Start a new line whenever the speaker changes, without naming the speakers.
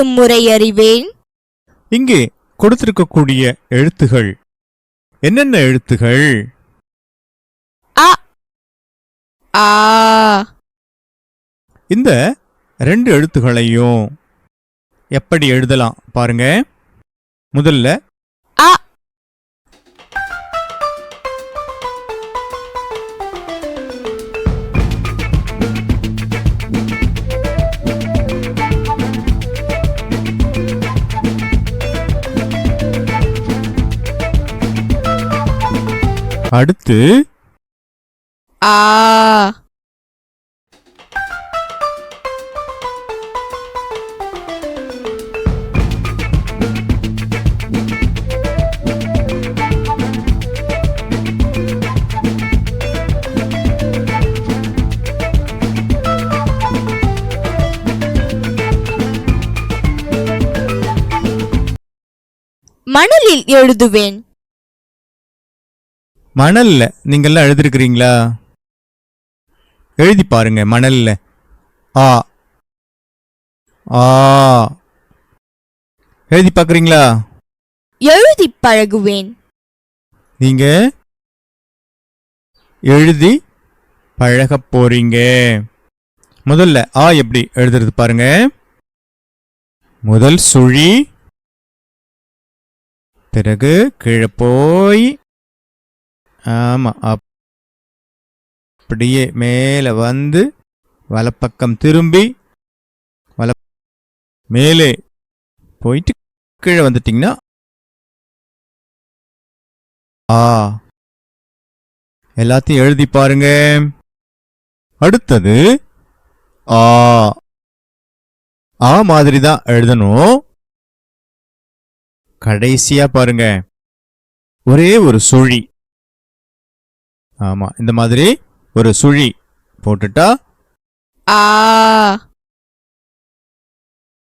எழுதும் முறை அறிவேன்.
இங்கே கொடுத்திருக்கக்கூடிய எழுத்துகள் என்னென்ன எழுத்துகள்?
அ ஆ.
இந்த 2 எழுத்துகளையும் எப்படி எழுதலாம் பாருங்க. முதல்ல
அ.
அடுத்து
ஆ. மணலில் எழுதுவேன்.
மணல்ல நீங்கெல்லாம் எழுதிருக்கிறீங்களா? எழுதி பாருங்க. மணல்ல ஆ ஆ எழுதி பார்க்குறீங்களா?
எழுதி பழகுவேன்.
நீங்க எழுதி பழகப் போறீங்க. முதல்ல ஆ எப்படி எழுதுறது பாருங்க. முதல் சுழி, பிறகு கீழே போய், ஆமா அப்படியே மேலே வந்து வலப்பக்கம் திரும்பி மேலே போயிட்டு கீழே வந்துட்டீங்கன்னா ஆ. எல்லாத்தையும் எழுதி பாருங்க. அடுத்தது ஆ. ஆ மாதிரி தான் எழுதணும். கடைசியா பாருங்க, ஒரே ஒரு சுழி. ஆமா, இந்த மாதிரி ஒரு சுழி போட்டுட்டா
ஆ.